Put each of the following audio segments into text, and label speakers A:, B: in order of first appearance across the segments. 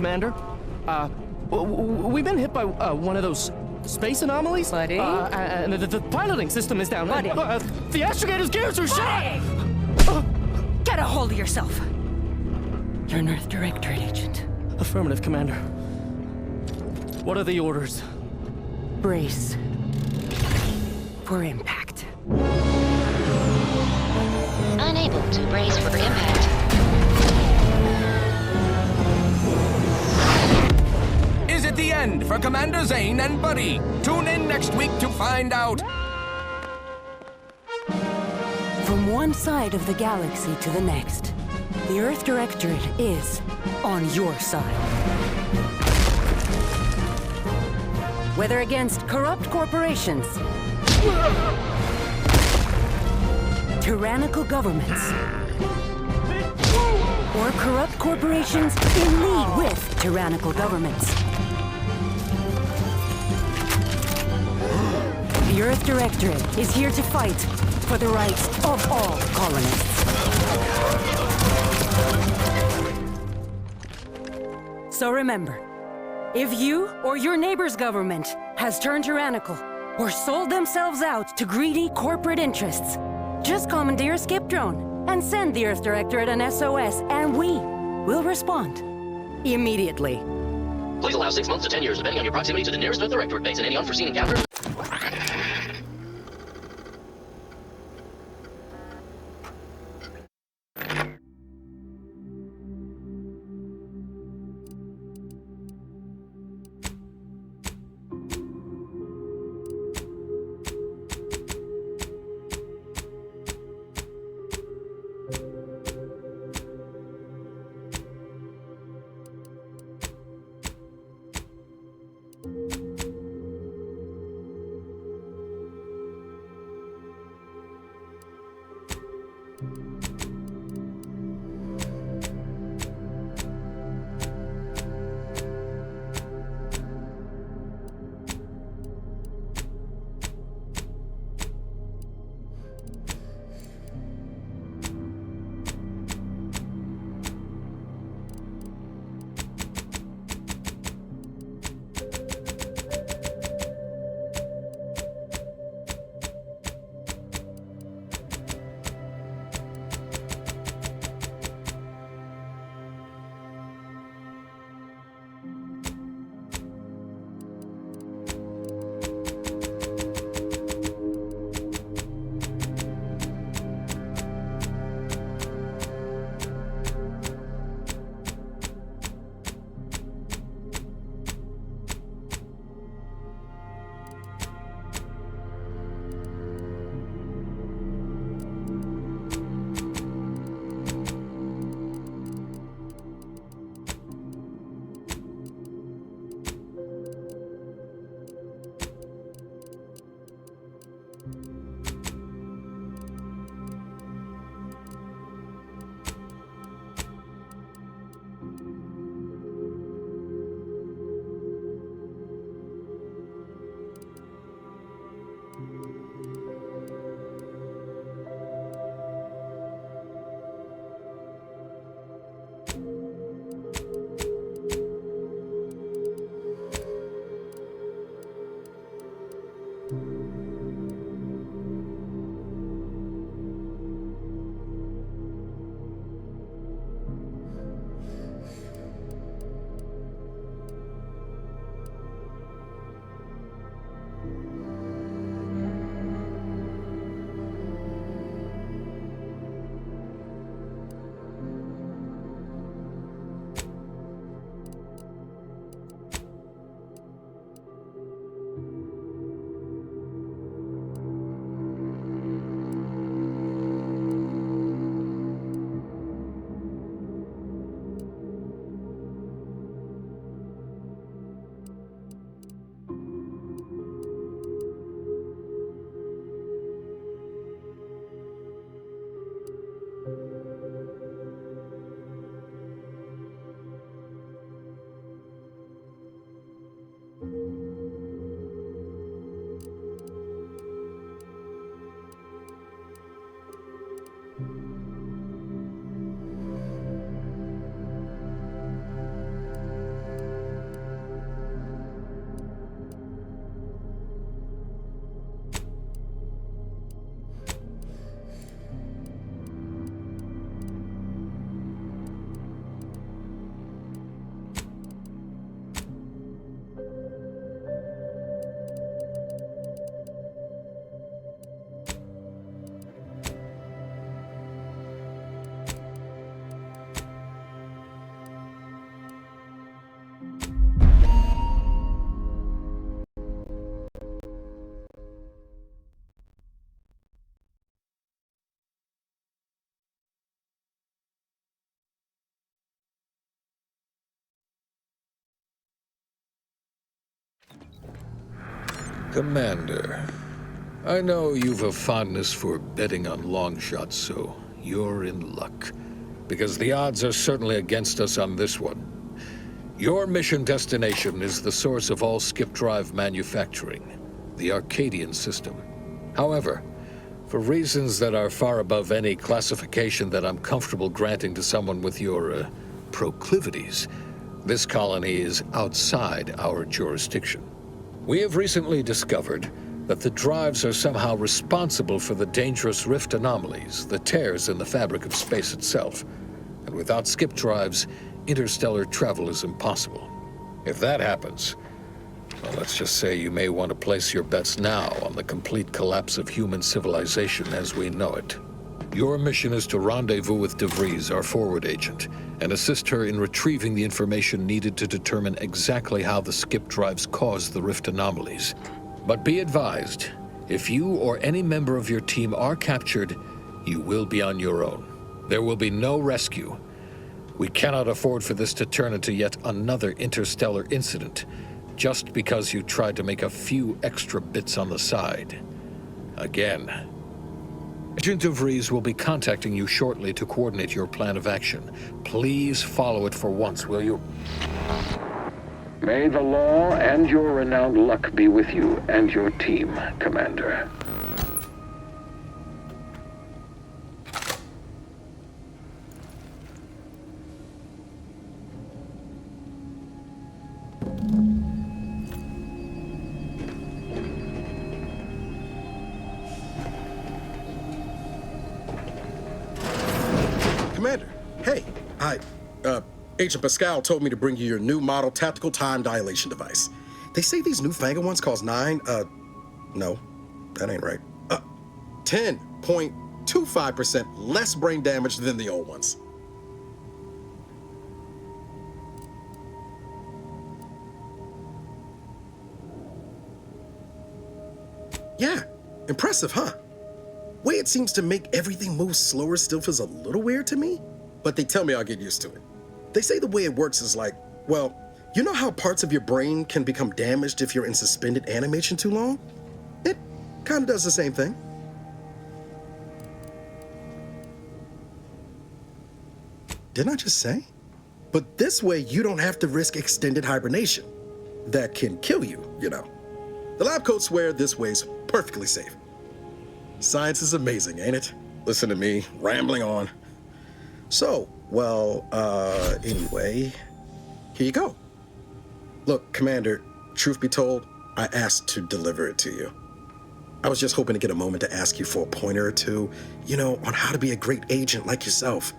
A: Commander. We've been hit by one of those space anomalies.
B: Buddy?
A: And the piloting system is down.
B: Buddy?
A: The astrogator's gears are shot!
B: Get a hold of yourself! You're an Earth Directorate agent.
A: Affirmative, Commander. What are the orders?
B: Brace for impact.
C: Unable to brace for impact.
D: Is it the end for Commander Zane and Buddy? Tune in next week to find out.
B: From one side of the galaxy to the next, the Earth Directorate is on your side. Whether against corrupt corporations, tyrannical governments, or corrupt corporations in league with tyrannical governments. The Earth Directorate is here to fight for the rights of all colonists. So remember, if you or your neighbor's government has turned tyrannical or sold themselves out to greedy corporate interests, just commandeer a skip drone and send the Earth Directorate an SOS, and we will respond immediately.
E: Please allow 6 months to 10 years, depending on your proximity to the nearest Earth Directorate base and any unforeseen encounters.
F: Commander, I know you've a fondness for betting on long shots, so you're in luck. Because the odds are certainly against us on this one. Your mission destination is the source of all skip drive manufacturing, the Arcadian system. However, for reasons that are far above any classification that I'm comfortable granting to someone with your, proclivities, this colony is outside our jurisdiction. We have recently discovered that the drives are somehow responsible for the dangerous rift anomalies, the tears in the fabric of space itself. And without skip drives, interstellar travel is impossible. If that happens, well, let's just say you may want to place your bets now on the complete collapse of human civilization as we know it. Your mission is to rendezvous with DeVries, our forward agent, and assist her in retrieving the information needed to determine exactly how the skip drives caused the rift anomalies. But be advised, if you or any member of your team are captured, you will be on your own. There will be no rescue. We cannot afford for this to turn into yet another interstellar incident, just because you tried to make a few extra bits on the side. Again. Agent DeVries will be contacting you shortly to coordinate your plan of action. Please follow it for once, will you?
G: May the law and your renowned luck be with you and your team, Commander.
H: Commander, hey, Agent Pascal told me to bring you your new model tactical time dilation device. They say these newfangled ones cost no, that ain't right. 10.25% less brain damage than the old ones. Yeah, impressive, huh? Way it seems to make everything move slower still feels a little weird to me, but they tell me I'll get used to it. They say the way it works is like, well, you know how parts of your brain can become damaged if you're in suspended animation too long? It kind of does the same thing. Didn't I just say? But this way you don't have to risk extended hibernation. That can kill you, you know. The lab coats swear this way's perfectly safe. Science is amazing, ain't it? Listen to me, rambling on. So, well, anyway, here you go. Look, Commander, truth be told, I asked to deliver it to you. I was just hoping to get a moment to ask you for a pointer or two, you know, on how to be a great agent like yourself.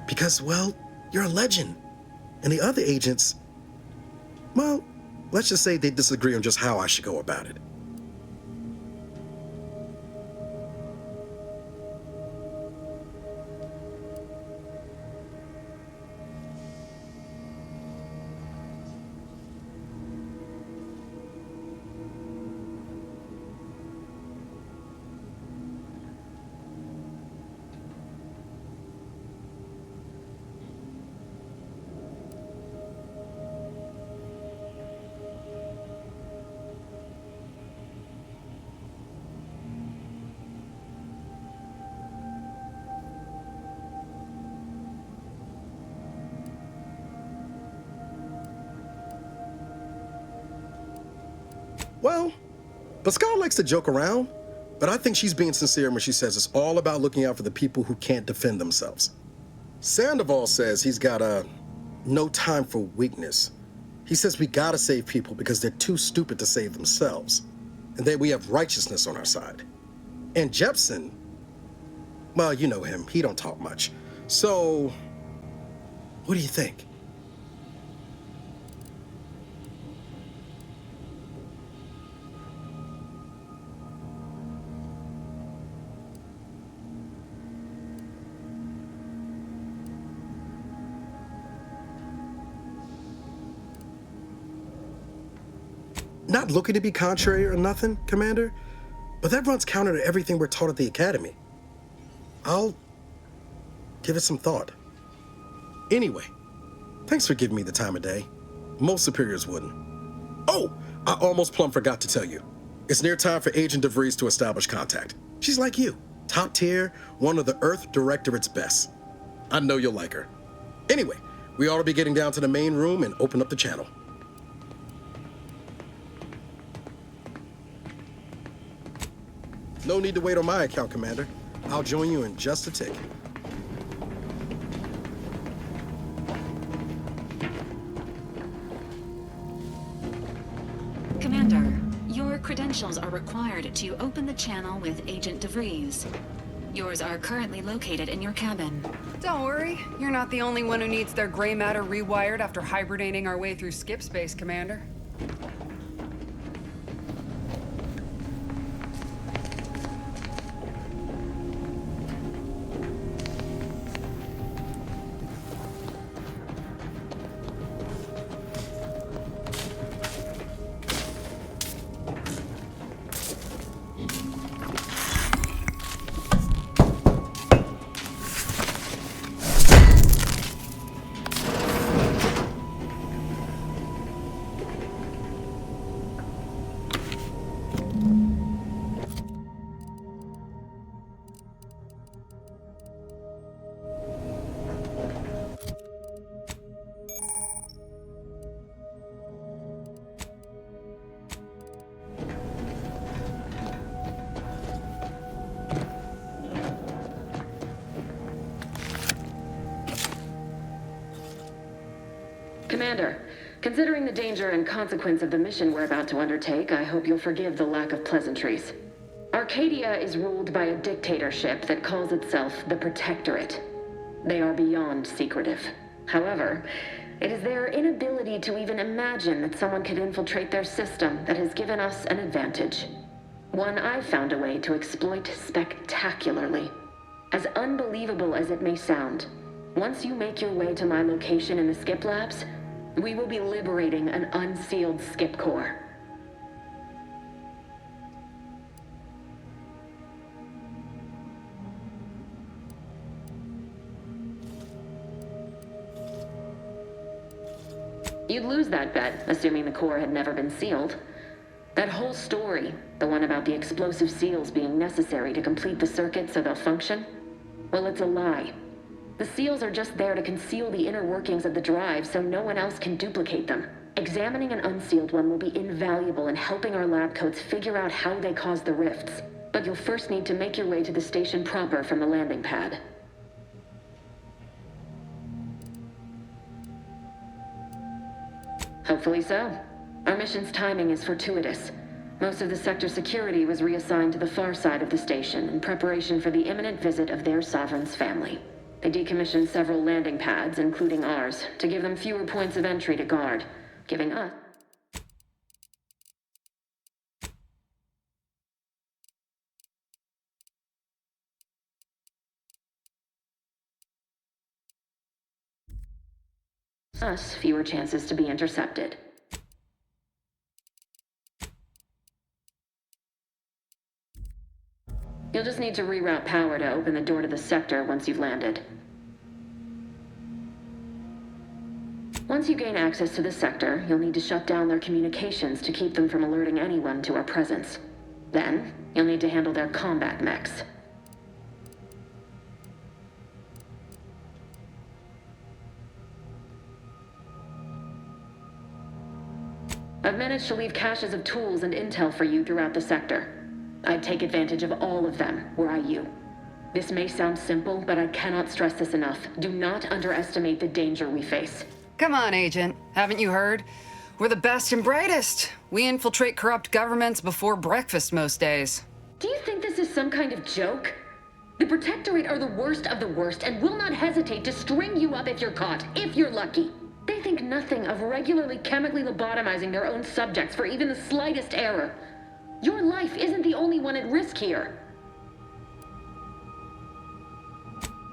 H: Because, well, you're a legend. And the other agents, well, let's just say they disagree on just how I should go about it. Well, Pascal likes to joke around, but I think she's being sincere when she says it's all about looking out for the people who can't defend themselves. Sandoval says he's got no time for weakness. He says we gotta save people because they're too stupid to save themselves, and that we have righteousness on our side. And Jepson, well, you know him, he don't talk much. So, what do you think? Not looking to be contrary or nothing, Commander, but that runs counter to everything we're taught at the Academy. I'll give it some thought. Anyway, thanks for giving me the time of day. Most superiors wouldn't. Oh, I almost plumb forgot to tell you. It's near time for Agent DeVries to establish contact. She's like you, top tier, one of the Earth Directorate's best. I know you'll like her. Anyway, we ought to be getting down to the main room and open up the channel. No need to wait on my account, Commander. I'll join you in just a tick.
I: Commander, your credentials are required to open the channel with Agent DeVries. Yours are currently located in your cabin.
J: Don't worry, you're not the only one who needs their gray matter rewired after hibernating our way through skip space, Commander.
K: Commander, considering the danger and consequence of the mission we're about to undertake, I hope you'll forgive the lack of pleasantries. Arcadia is ruled by a dictatorship that calls itself the Protectorate. They are beyond secretive. However, it is their inability to even imagine that someone could infiltrate their system that has given us an advantage. One I've found a way to exploit spectacularly. As unbelievable as it may sound, once you make your way to my location in the Skip Labs, we will be liberating an unsealed Skip core. You'd lose that bet, assuming the core had never been sealed. That whole story, the one about the explosive seals being necessary to complete the circuit so they'll function, well, it's a lie. The seals are just there to conceal the inner workings of the drive so no one else can duplicate them. Examining an unsealed one will be invaluable in helping our lab coats figure out how they caused the rifts. But you'll first need to make your way to the station proper from the landing pad. Hopefully so. Our mission's timing is fortuitous. Most of the sector security was reassigned to the far side of the station in preparation for the imminent visit of their sovereign's family. They decommissioned several landing pads, including ours, to give them fewer points of entry to guard, giving us fewer chances to be intercepted. You'll just need to reroute power to open the door to the sector once you've landed. Once you gain access to the sector, you'll need to shut down their communications to keep them from alerting anyone to our presence. Then, you'll need to handle their combat mechs. I've managed to leave caches of tools and intel for you throughout the sector. I'd take advantage of all of them, were I you. This may sound simple, but I cannot stress this enough. Do not underestimate the danger we face.
J: Come on, Agent. Haven't you heard? We're the best and brightest. We infiltrate corrupt governments before breakfast most days.
K: Do you think this is some kind of joke? The Protectorate are the worst of the worst and will not hesitate to string you up if you're caught, if you're lucky. They think nothing of regularly chemically lobotomizing their own subjects for even the slightest error. Your life isn't the only one at risk here.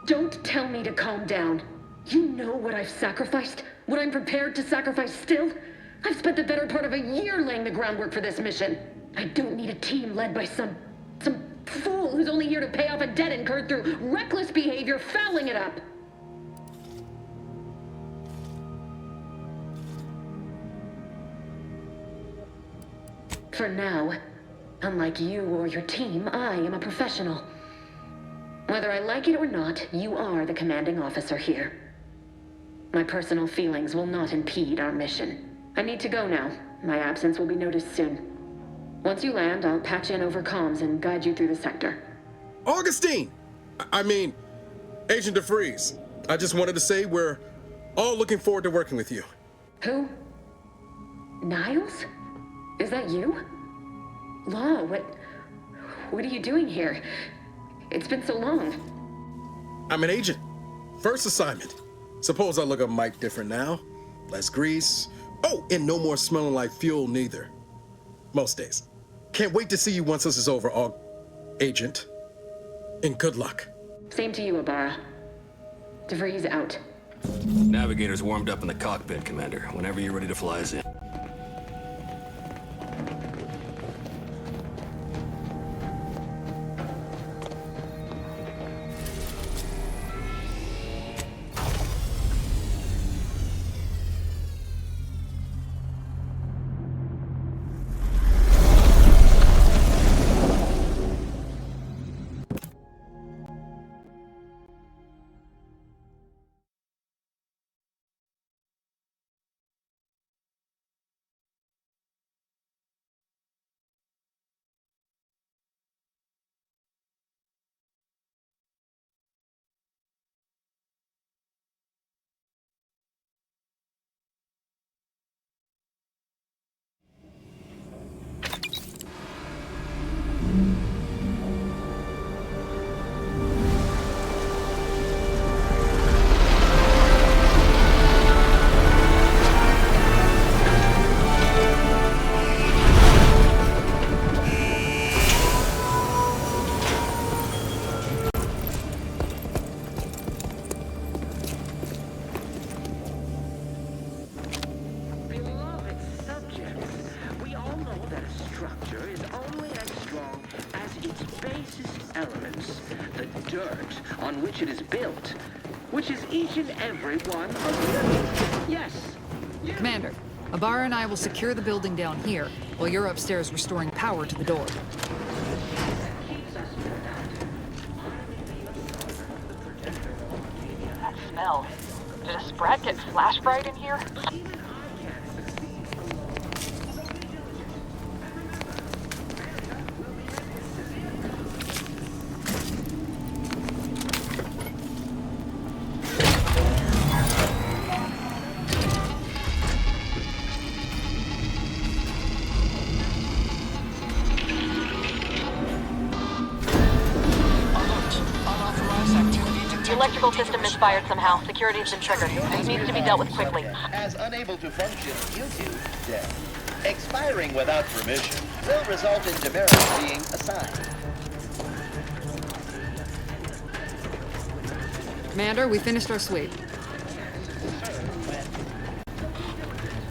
K: Don't tell me to calm down. You know what I've sacrificed? What I'm prepared to sacrifice still? I've spent the better part of a year laying the groundwork for this mission. I don't need a team led by some fool who's only here to pay off a debt incurred through reckless behavior, fouling it up. For now, unlike you or your team, I am a professional. Whether I like it or not, you are the commanding officer here. My personal feelings will not impede our mission. I need to go now. My absence will be noticed soon. Once you land, I'll patch in over comms and guide you through the sector.
H: Augustine! I mean, Agent DeVries. I just wanted to say we're all looking forward to working with you.
K: Who? Niles? Is that you? Law, what are you doing here? It's been so long.
H: I'm an agent. First assignment. Suppose I look a mite different now. Less grease. Oh, and no more smelling like fuel neither. Most days. Can't wait to see you once this is over, Agent. And good luck.
K: Same to you, Ibarra. DeVries out.
E: Navigator's warmed up in the cockpit, Commander. Whenever you're ready to fly us in.
G: On which it is built, which is each and every one of you. Yes.
J: Commander, Ibarra and I will secure the building down here, while you're upstairs restoring power to the door.
L: That smell. Did a Sprat get flash fried in here? Electrical system misfired somehow. Security has been triggered. This needs to be dealt with quickly.
M: As unable to function due to death. Expiring without permission will result in demerits being assigned.
J: Commander, we finished our sweep.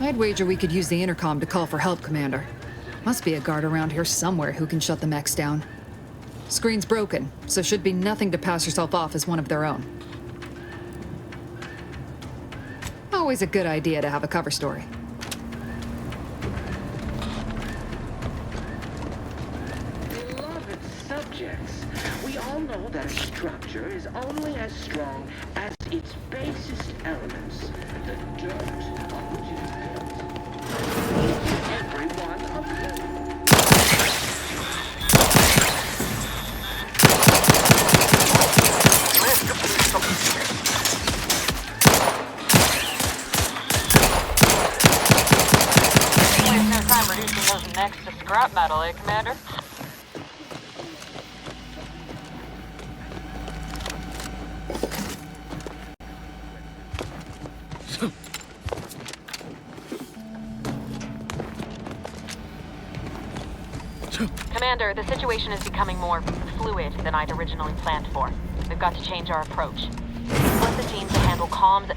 J: I'd wager we could use the intercom to call for help, Commander. Must be a guard around here somewhere who can shut the mechs down. Screen's broken, so should be nothing to pass yourself off as one of their own. Always a good idea to have a cover story.
G: Beloved subjects, we all know that a structure is only as strong as its basest elements. The dirt on which it is built. Each and every one of them.
L: Time reducing those necks to scrap metal, eh, Commander? Commander, the situation is becoming more fluid than I'd originally planned for. We've got to change our approach. Split the team to handle comms.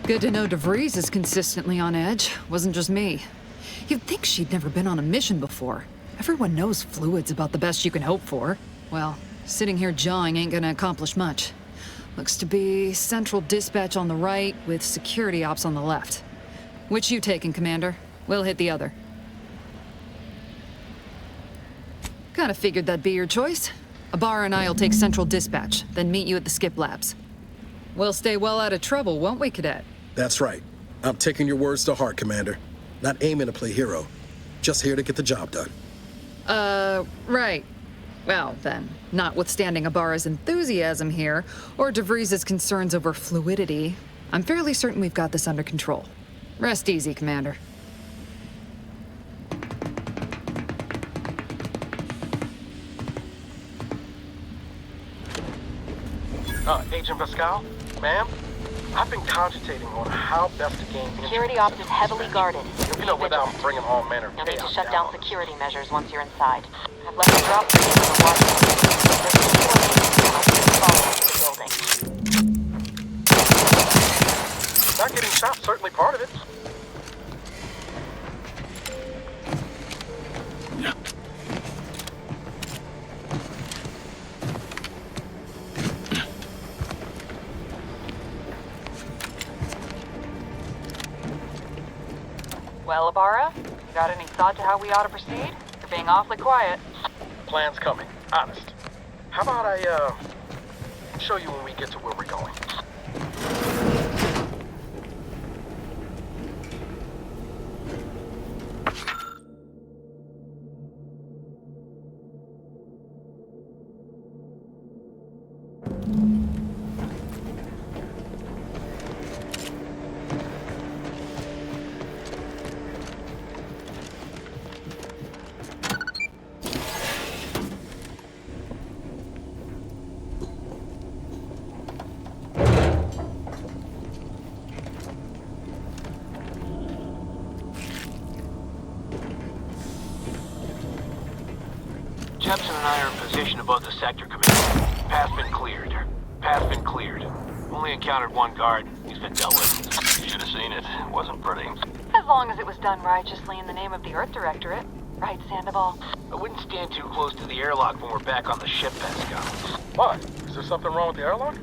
J: Good to know DeVries is consistently on edge. Wasn't just me. You'd think she'd never been on a mission before. Everyone knows fluid's about the best you can hope for. Well, sitting here jawing ain't gonna accomplish much. Looks to be central dispatch on the right with security ops on the left. Which you taking, Commander? We'll hit the other. Kinda figured that'd be your choice. Ibarra and I'll take Central Dispatch, then meet you at the skip labs. We'll stay well out of trouble, won't we, Cadet?
H: That's right. I'm taking your words to heart, Commander. Not aiming to play hero. Just here to get the job done.
J: Right. Well, then, notwithstanding Ibarra's enthusiasm here, or DeVries' concerns over fluidity, I'm fairly certain we've got this under control. Rest easy, Commander.
N: Agent Pascal? Ma'am? I've been cogitating on how best to gain...
L: Security ops is heavily guarded.
N: You know, without bringing all manner of
L: You'll need to
N: chaos
L: shut
N: down.
L: down security measures once you're inside. I've left a drop for you in the water. There's a follow the building.
N: Not getting shot, certainly part of it.
L: Well, Ibarra, you got any thought to how we ought to proceed? You're being awfully quiet.
N: Plan's coming, honest. How about I, show you when we get to where we're going?
O: Jepson and I are in position above the sector, Commander. Path's been cleared. Path's been cleared. Only encountered one guard. He's been dealt with. You should have seen it. It wasn't pretty.
L: As long as it was done righteously in the name of the Earth Directorate. Right, Sandoval?
O: I wouldn't stand too close to the airlock when we're back on the ship, Pascal.
N: What? Is there something wrong with the airlock?